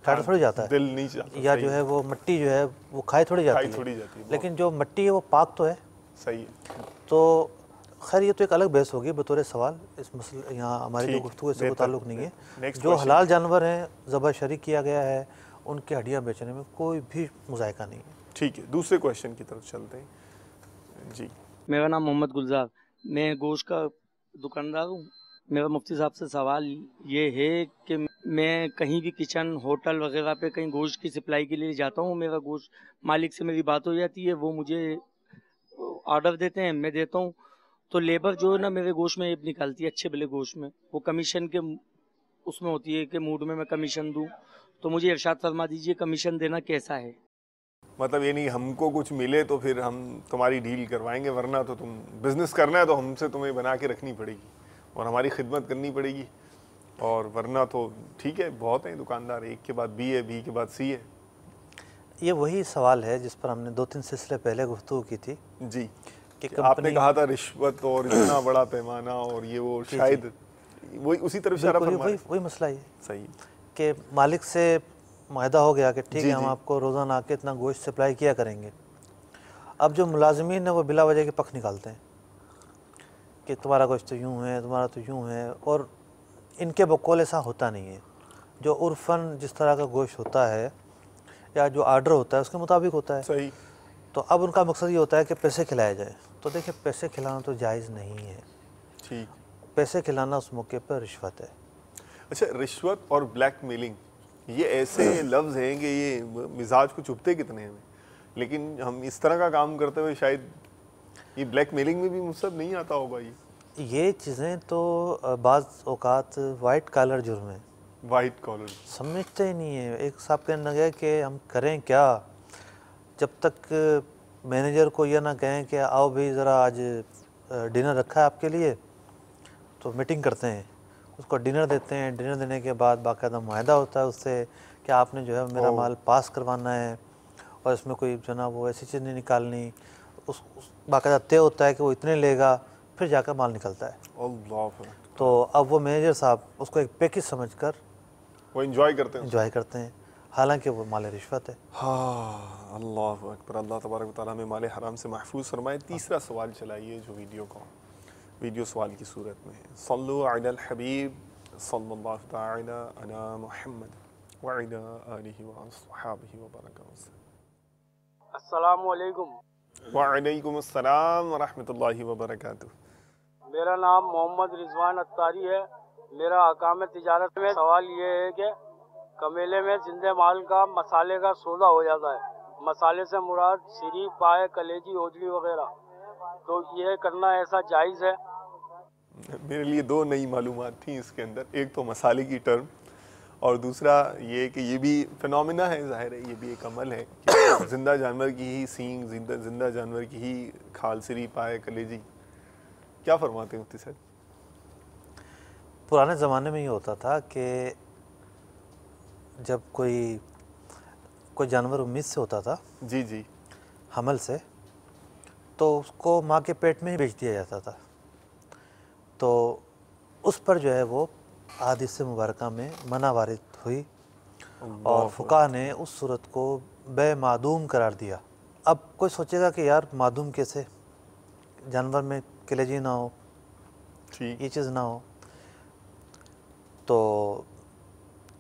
C: थोड़ी जाता है,
B: दिल नहीं जाता,
C: या जो है वो मिट्टी जो है वो खाई थोड़ी जाती है, लेकिन जो मिट्टी है वो पाक तो है।
B: सही है।
C: तो खैर ये तो एक अलग बहस होगी बतौर सवाल, इस मसले यहाँ हमारी जो गुफ्तगू इससे कोई ताल्लुक़ नहीं है। जो हलाल जानवर हैं ज़बह शरी किया गया है उनकी हड्डियाँ बेचने में कोई भी मुज़ायका नहीं है।
B: ठीक है, दूसरे क्वेश्चन की तरफ चलते हैं जी।
G: मेरा नाम मोहम्मद गुलजार, मैं गोश्त का दुकानदार हूँ। मेरा मुफ्ती साहब से सवाल ये है कि मैं कहीं भी किचन होटल वगैरह पे कहीं गोश्त की सप्लाई के लिए जाता हूँ, मेरा गोश्त मालिक से मेरी बात हो जाती है, वो मुझे ऑर्डर देते हैं, मैं देता हूँ, तो लेबर जो है ना मेरे गोश्त में निकालती है, अच्छे भले गोश्त में, वो कमीशन के उसमें होती है कि मूड में मैं कमीशन दूँ, तो मुझे इरशाद फरमा दीजिए कमीशन देना कैसा है?
B: मतलब ये नहीं हमको कुछ मिले तो फिर हम तुम्हारी डील करवाएंगे, वरना तो तुम बिजनेस करना है तो हमसे तुम्हें बना के रखनी पड़ेगी और हमारी खिदमत करनी पड़ेगी, और वरना तो ठीक है। बहुत हैं दुकानदार, एक के बाद बी है, बी के बाद सी है।
C: ये वही सवाल है जिस पर हमने 2-3 सिलसिले पहले गुफ्तगू की थी
B: जी, कि आपने कहा था रिश्वत और इतना बड़ा पैमाना और ये वो, शायद वही उसी तरफ इशारा फरमा रहे।
C: वही मसला ये
B: सही
C: कि मालिक से मायदा हो गया कि ठीक है हम आपको रोज़ाना आके इतना गोश्त सप्लाई किया करेंगे। अब जो मुलाजमीन है वो बिला वजह के पक्ष निकालते हैं कि तुम्हारा गोश्त तो यूँ है, तुम्हारा तो यूँ है, और इनके बकौल ऐसा होता नहीं है। जो उर्फन जिस तरह का गोश्त होता है या जो आर्डर होता है उसके मुताबिक होता है।
B: सही।
C: तो अब उनका मकसद ये होता है कि पैसे खिलाए जाए, तो देखिए पैसे खिलाना तो जायज़ नहीं है।
B: ठीक।
C: पैसे खिलाना उस मौके पर रिश्वत है।
B: अच्छा, रिश्वत और ब्लैकमेलिंग ये ऐसे लफ्ज़ हैं कि ये मिजाज को चुभते कितने हैं, लेकिन हम इस तरह का काम करते हुए शायद ये ब्लैकमेलिंग में भी मुसब नहीं आता होगा।
C: ये चीज़ें तो बाज़ औक़ात वाइट कॉलर जुर्म है।
B: वाइट कॉलर
C: समझते ही नहीं है। एक साहब कहने लगे कि हम करें क्या, जब तक मैनेजर को यह ना कहें कि आओ भाई ज़रा आज डिनर रखा है आपके लिए, तो मीटिंग करते हैं, उसको डिनर देते हैं। डिनर देने के बाद बाकायदा मुआहदा होता है उससे कि आपने जो है मेरा माल पास करवाना है और इसमें कोई जो ना वो ऐसी चीज़ नहीं निकालनी। उस बाकायदा तय होता है कि वो इतने लेगा, फिर जाकर माल निकलता है।
B: अल्लाह।
C: तो अब वो मैनेजर साहब उसको एक पैकेज समझकर
B: वो एंजॉय करते हैं,
C: हालांकि वो माल रिश्वत है।
B: हाँ, अल्लाह अकबर। अल्लाह तबारक व तआला में माल हराम से महफूज फरमाए। तीसरा सवाल चलाइए जो वीडियो सवाल की सूरत में है। सल्लु अलल हबीब सल्लल्लाहु तआला अला मुहम्मद व अला आलिहि व अस्हाबिहि व बरका वसल्लम।
G: अस्सलामु अलैकुम।
B: व अलैकुम अस्सलाम व रहमतुल्लाहि व बरकातुहू।
G: मेरा नाम मोहम्मद रिजवान अत्तारी है। मेरा अकाम तिजारत में सवाल ये है कि कमेले में जिंदे माल का मसाले का सौदा हो जाता है, मसाले से मुराद सिरी, पाए, कलेजी, ओजली वगैरह, तो ये करना ऐसा जायज़ है?
B: मेरे लिए दो नई मालूमात थी इसके अंदर, एक तो मसाले की टर्म और दूसरा ये कि ये भी फिनोमिना है, ज़ाहिर है ये भी एक अमल है कि जिंदा जानवर की ही सींग, जिंदा जानवर की ही खाल, सिरी, पाए, कलेजी। क्या फरमाते हैं मुफ्ती साहब?
C: पुराने ज़माने में ये होता था कि जब कोई जानवर उम्मीद से होता था,
B: जी,
C: हमल से, तो उसको माँ के पेट में ही बेच दिया जाता था। तो उस पर जो है वो हदीस मुबारका में मना वारिद हुई और फुक़हा ने उस सूरत को बेमादूम करार दिया। अब कोई सोचेगा कि यार मादूम कैसे, जानवर में कलेजी ना हो, ये चीज़ ना हो, तो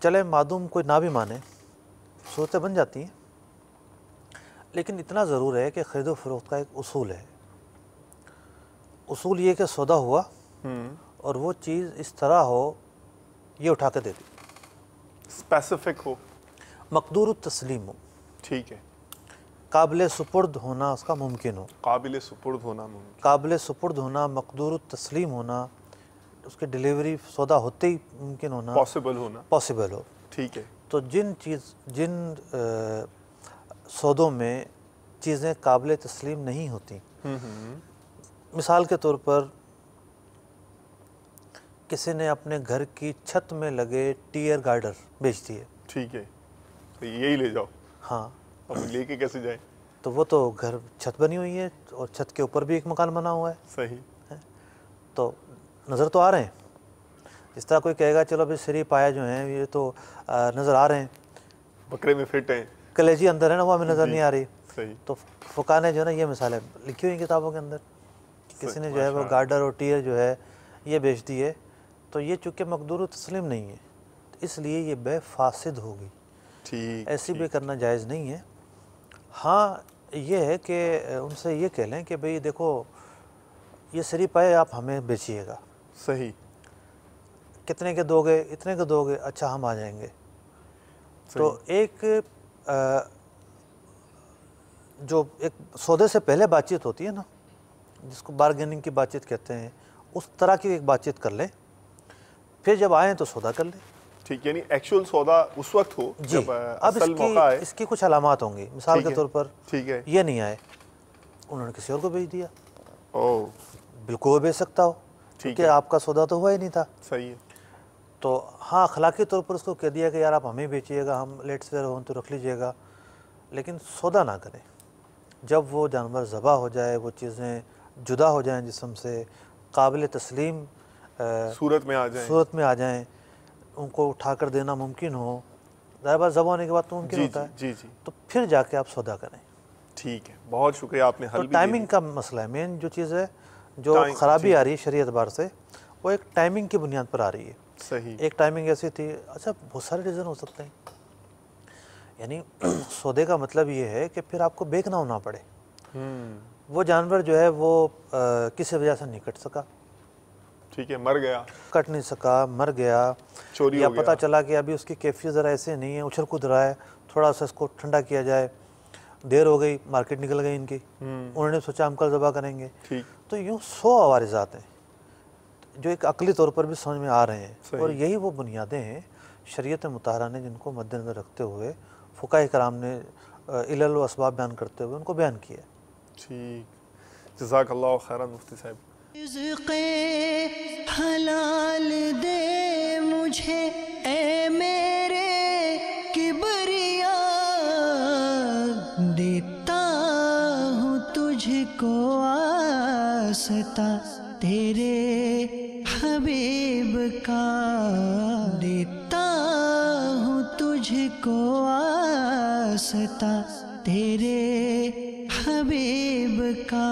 C: चले मादूम कोई ना भी माने, सूरतें बन जाती हैं। लेकिन इतना ज़रूर है कि ख़रीद व फ़रोख्त का एक उसूल है। उसूल ये कि सौदा हुआ और वो चीज़ इस तरह हो, ये उठा के दे दी,
B: स्पेसिफिक हो,
C: मक़दूर तस्लीम हो,
B: ठीक है,
C: काबिल सुपुर्द होना उसका मुमकिन हो,
B: काबिल सुपुर्द होना मुमकिन,
C: काबिल सुपुर्द होना, मक़दूर तस्लीम होना, उसकी डिलीवरी सौदा होते ही मुमकिन होना, पॉसिबल हो,
B: ठीक है।
C: तो जिन सौदों में चीज़ें काबिल तस्लीम नहीं होती, मिसाल के तौर पर किसी ने अपने घर की छत में लगे टीयर गार्डर बेच दिए,
B: ठीक है, तो यही ले जाओ।
C: हाँ,
B: अब लेके कैसे जाए?
C: तो वो तो घर छत बनी हुई है और छत के ऊपर भी एक मकान बना हुआ है।
B: सही
C: है? तो नज़र तो आ रहे हैं। जिस तरह कोई कहेगा चलो अभी सिरी पाया जो हैं ये तो नज़र आ रहे हैं,
B: बकरे में फिट हैं,
C: कलेजी अंदर है ना, वो हमें नज़र नहीं आ रही।
B: सही।
C: तो फुका ने जो है ना ये मिसालें लिखी हुई किताबों के अंदर, किसी ने जो है वो गार्डर और टीयर जो है ये बेच दी है, तो ये चूँकि मकदूर तस्लीम नहीं है तो इसलिए ये बे फासिद होगी।
B: ठीक,
C: ऐसी भी करना जायज़ नहीं है। हाँ, ये है कि उनसे ये कह लें कि भाई देखो ये सिरी पाए आप हमें बेचिएगा।
B: सही।
C: कितने के दोगे? इतने के दोगे? अच्छा हम आ जाएंगे। तो एक जो एक सौदे से पहले बातचीत होती है ना, जिसको बारगेनिंग की बातचीत कहते हैं, उस तरह की एक बातचीत कर ले, फिर जब आए तो सौदा कर ले।
B: ठीक, यानी एक्चुअल सौदा उस वक्त हो जब
C: अब
B: असल मौका है।
C: इसकी कुछ अलामात होंगी, मिसाल के तौर पर
B: ठीक है,
C: ये नहीं आए, उन्होंने किसी और को बेच दिया,
B: ओह
C: बिल्कुल वो बेच सकता हो क्योंकि आपका सौदा तो हुआ ही नहीं था।
B: सही है।
C: तो हाँ, अखलाकी तौर पर उसको कह दिया कि यार आप हमें बेचिएगा, हम लेट से हो तो रख लीजिएगा, लेकिन सौदा ना करें। जब वो जानवर ज़बा हो जाए, वो चीज़ें जुदा हो जाएं जिस्म से, काबिल तस्लीम
B: सूरत में आ जाएं,
C: उनको उठाकर देना मुमकिन हो, ज़ाहिर बात ज़बा होने के बाद तो मुमकिन होता है।
B: जी जी।
C: तो फिर जाके आप सौदा करें।
B: ठीक है, बहुत शुक्रिया, आपने हल
C: तो
B: भी
C: टाइमिंग का मसला है। मेन जो चीज़ है, जो ख़राबी आ रही है शरीयत बार से, वो एक टाइमिंग की बुनियाद पर आ रही है।
B: सही।
C: एक टाइमिंग ऐसी थी, अच्छा बहुत सारे रीज़न हो सकते हैं, यानी सौदे का मतलब ये है कि फिर आपको बेचना होना पड़े। वो जानवर जो है वो किसी वजह से नहीं कट सका,
B: ठीक है, मर गया,
C: कट नहीं सका, मर गया,
B: चोरी
C: या
B: हो गया,
C: पता चला कि अभी उसकी कैफियत ज़रा ऐसे नहीं है, उछल कूद रहा है, थोड़ा सा इसको ठंडा किया जाए, देर हो गई, मार्केट निकल गई इनकी, उन्होंने सोचा हम कल ज़बा करेंगे।
B: ठीक।
C: तो यूँ 100 अवारिज़ात हैं जो एक अकली तौर पर भी समझ में आ रहे हैं, और यही वो बुनियादें हैं शरीयत मुताहरा ने जिनको मद्देनज़र रखते हुए फ़ुक़हा कराम ने इल्ल व असबाब बयान करते हुए उनको बयान किया।
B: ठीक, जज़ाकल्लाहु खैरन मुफ्ती साहब।
A: रिज़्क़े हलाल दे मुझे ए मेरे किबरिया, देता हूँ तुझको आस्ता तेरे हबीब का, देता हूँ तुझको आस्ता तेरे हबीब का।